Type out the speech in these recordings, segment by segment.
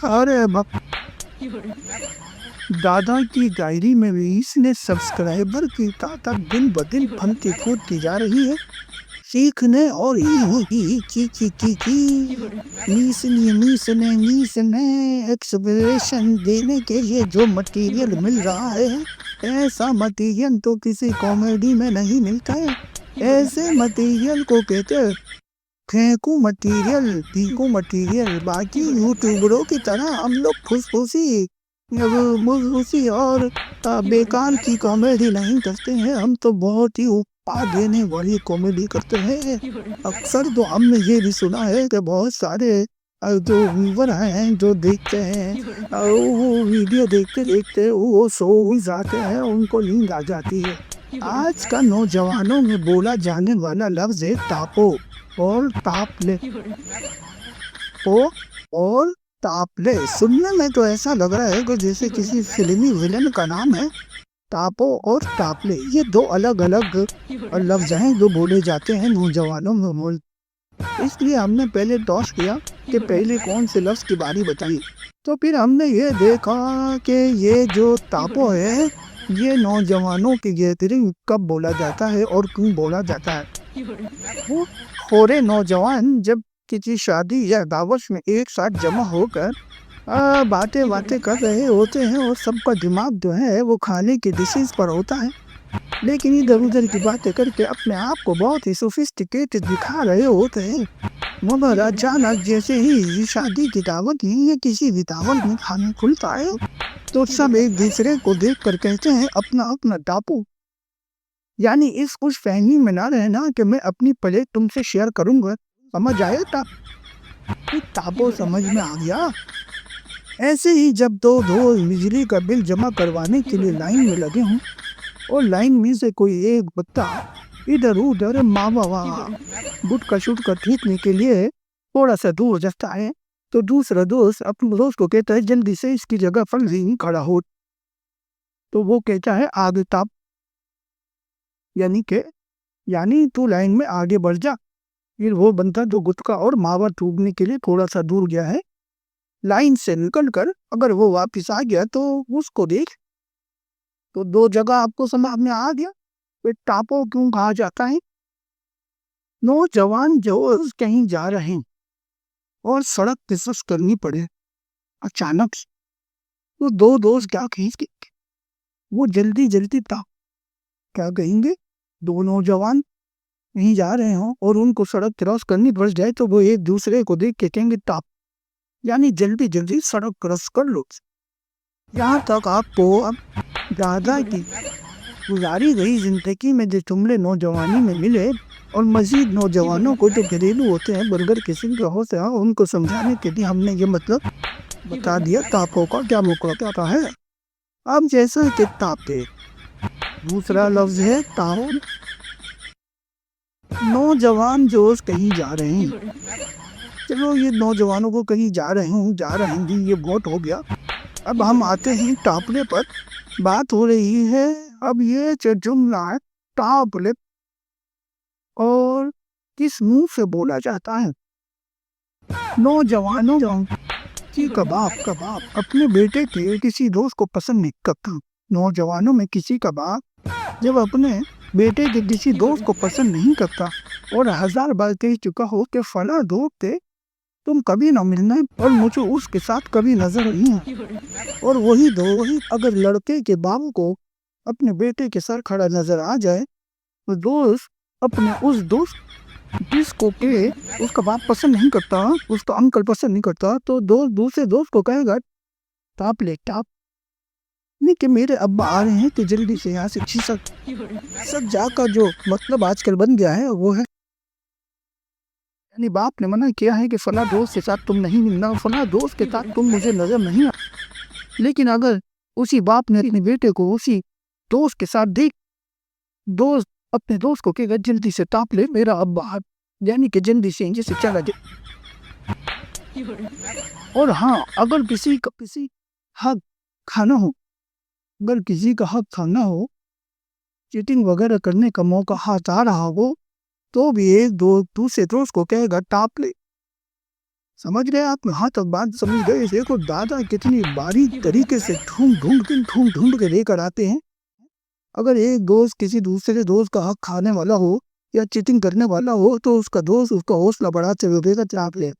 अरे दादा की डायरी में भी इसने सब्सक्राइबर की तादाद दिन ब दिन फलती फूटती जा रही है। सीखने और मीसने एक्सप्रेशन देने के लिए जो मटेरियल मिल रहा है, ऐसा मटेरियल तो किसी कॉमेडी में नहीं मिलता है। ऐसे मटेरियल को कहते हैं फेंकू मटेरियल, पीकू मटेरियल। बाकी यूट्यूबरों की तरह हम लोग फुसफुसी और बेकार की कॉमेडी नहीं करते हैं। हम तो बहुत ही उपा देने वाली कॉमेडी करते हैं। अक्सर तो हमने ये भी सुना है कि बहुत सारे जो व्यूवर हैं जो देखते हैं वो वीडियो देखते देखते वो सो ही जाते हैं, उनको नींद आ जाती है। आज का नौजवानों में बोला जाने वाला लफ्ज है टापो और तापले। ओ और तापले सुनने में तो ऐसा लग रहा है कि जैसे किसी फिल्मी विलन का नाम है। टापो और टापले ये दो अलग अलग लफ्ज हैं जो बोले जाते हैं नौजवानों में। इसलिए हमने पहले टॉस किया कि पहले कौन से लफ्ज की बारी बताई। तो फिर हमने ये देखा कि ये जो टापो है ये नौजवानों की गैदरिंग कब बोला जाता है और क्यों बोला जाता है। वो थोड़े नौजवान जब किसी शादी या दावत में एक साथ जमा होकर बातें बातें कर रहे होते हैं और सबका दिमाग जो है वो खाने की डिशेस पर होता है, लेकिन इधर उधर की बातें करके अपने आप को बहुत ही सोफिस्टिकेटेड दिखा रहे होते हैं। मगर अचानक जैसे ही शादी की दावत में या किसी भी दावत में खाना खुलता है तो सब एक दूसरे को देख कर कहते हैं अपना अपना टापू। यानी इस खुश फहमी में ना रहना कि मैं अपनी प्लेट तुमसे शेयर करूंगा। समझ आया टापो समझ में आ गया। ऐसे ही जब दो बिजली का बिल जमा करवाने के लिए लाइन में लगे हों और लाइन में से कोई एक बच्चा इधर उधर मावा गुटका शुटका ठीकने के लिए थोड़ा सा दूर जाता है तो दूसरा दोस्त अपने दोस्त को कहता है जल्दी से इसकी जगह पर खड़ा हो। तो वो कहता है आगे ताप, यानी तू लाइन में आगे बढ़ जा। फिर वो बंदा जो गुटका और मावा थूकने के लिए थोड़ा सा दूर गया है लाइन से निकल कर अगर वो वापस आ गया तो उसको देख। तो दो जगह आपको समझ में आ गया वे टापो क्यों कहा जाता है। नौजवान जो कहीं जा रहे हैं और सड़क क्रॉस करनी पड़े अचानक तो दो दोस्त क्या कहेंगे, वो जल्दी जल्दी क्या कहेंगे। दो नौजवान कहीं जा रहे हो और उनको सड़क क्रॉस करनी पड़ जाए तो वो एक दूसरे को देख के कहेंगे टाप, यानी जल्दी जल्दी सड़क क्रॉस कर लो। यहाँ तक आपको अब दादा की गुजारी गई जिंदगी में जो जुमले नौजवानी में मिले और मजीद नौजवानों को जो घरेलू होते हैं बर्गर किस्म के होते हैं उनको समझाने के लिए हमने ये मतलब बता दिया टापो का क्या मुकाबला है। अब जैसा कि टापे दूसरा लफ्ज है टाउन। नौजवान जो कहीं जा रहे हैं, चलो ये नौजवानों को कहीं जा रहे हैं ये बहुत हो गया। अब हम आते हैं टापले पर। बात हो रही है अब ये जो जुमला है टापले और किस मुंह से बोला जाता है। नौजवानों की कबाब अपने बेटे के किसी दोस्त को पसंद नहीं करता। नौजवानों में किसी का बाप जब अपने बेटे के किसी दोस्त को पसंद नहीं करता और 1000 बार कह चुका हो कि फला दोस्त थे तुम कभी ना मिलना और मुझे उसके साथ कभी नजर नहीं है। और वही अगर लड़के के बाप को अपने बेटे के सर खड़ा नजर आ जाए तो दोस्त अपने उस दोस्त जिसको के उसका बाप पसंद नहीं करता, उसका अंकल पसंद नहीं करता, तो दोस्त दूसरे दोस्त को कहेगा टाप नहीं कि मेरे अब्बा आ रहे हैं तो जल्दी से यहाँ से सब जाकर जो मतलब आजकल बन गया है वो है यानी बाप ने मना किया है कि फला दोस्त के साथ तुम नहीं मिलना, फला दोस्त के साथ तुम मुझे नजर नहीं आ। लेकिन अगर उसी बाप ने अपने बेटे को उसी दोस्त के साथ देख दोस्त अपने दोस्त को कहेगा जल्दी से टाप ले मेरा अब्बा, यानी कि जल्दी से इंजे से चला जाए। और हाँ अगर किसी हक खाना हो, अगर किसी का हक खाना हो, चीटिंग वगैरह करने का मौका हाथ आ रहा हो तो भी एक दो दूसरे दोस्त को कहेगा टाप ले। समझ गए आप? यहाँ तक बात समझ गए? देखो दादा कितनी बारीक तरीके से ढूंढ के लेकर आते हैं। अगर एक दोस्त किसी दूसरे दोस्त का हक खाने वाला हो या चीटिंग करने वाला हो तो उसका दोस्त उसका हौसला बढ़ाते हुए देगा चाप ले,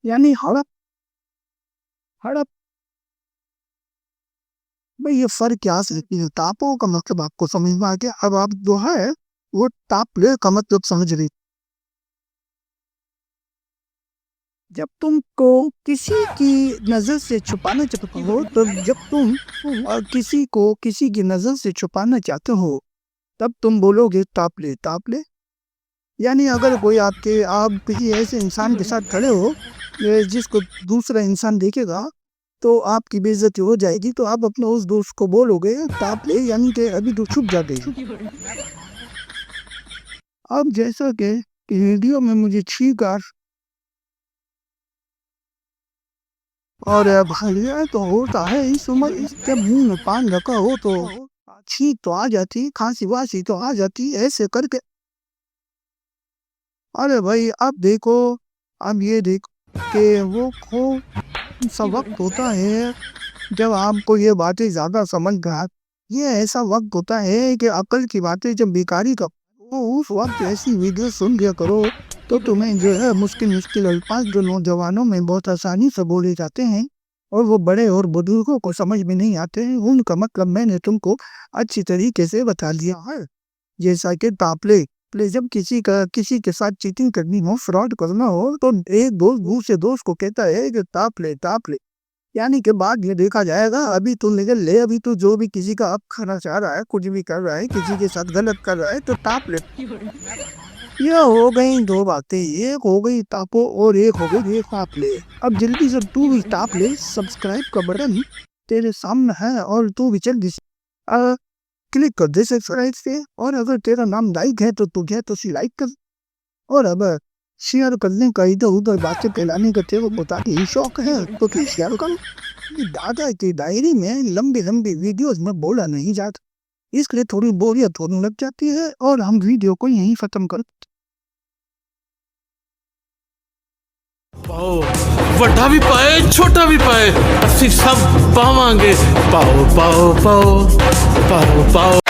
यानी हड़प हड़प। भाई ये फर्क क्या से है? टापो का मतलब आपको समझ में आ गया। अब आप जो है वो टाप ले का मतलब समझ रही। जब तुमको किसी की नजर से छुपाना चाहते हो, तब जब तुम किसी को किसी की नजर से छुपाना चाहते हो, तब तुम बोलोगे ताप ले। यानी अगर कोई आप किसी ऐसे इंसान के साथ खड़े हो जिसको दूसरा इंसान देखेगा तो आपकी बेइज्जती हो जाएगी, तो आप अपने उस दोस्त को बोलोगे ताप ले, यानी कि अभी तो छुप जा गई। अब जैसा कि वीडियो में मुझे छींक और भैया तो होता है इस उम्र, इसके मुंह में पान रखा हो तो छींक तो आ जाती, खांसी वासी तो आ जाती ऐसे करके। अरे भाई अब देखो, अब ये देखो कि वो कौन सा वक्त होता है जब आपको ये बातें ज्यादा समझ में आ। ये ऐसा वक्त होता है कि अकल की बातें जब बेकारी का उस वक्त ऐसी वीडियो सुन लिया करो तो तुम्हें जो है मुश्किल मुश्किल अल्फाज जो नौजवानों में बहुत आसानी से बोले जाते हैं और वो बड़े और बुजुर्गों को समझ में नहीं आते हैं, उनका मतलब मैंने तुमको अच्छी तरीके से बता दिया है। जैसा कि तापले प्ले जब किसी के साथ चीटिंग करनी हो, फ्रॉड करना हो, तो एक दोस्त दूसरे दोस्त को कहता है कि ताप ले, यानी कि बाद ये देखा जाएगा, अभी तू निकल ले, अभी तू जो भी किसी का हक खाना चाह रहा है, कुछ भी कर रहा है, किसी के साथ गलत कर रहा है तो ताप ले। ये हो गई दो बातें, एक हो गई तापो और एक हो गई ताप ले। अब जल्दी से तू भी ताप ले, सब्सक्राइब का बटन तेरे सामने है और तू भी जल्दी से क्लिक कर दे सब्सक्राइब से, और अगर तेरा नाम लाइक है तो तू क्या तो लाइक कर, और अब शेयर करने का इधर उधर बातें फैलाने का तेरे को बता के ही शौक है तो तू शेयर कर। ये दादा की डायरी में लंबी लंबी वीडियोस में बोला नहीं जाता, इसलिए थोड़ी बोरियत होने लग जाती है और हम वीडियो को यहीं खत्म कर। पाओ वड्डा भी पाए छोटा भी पाए, ਅਸੀਂ सब पावांगे। पाओ पाओ पाओ पाओ पाओ।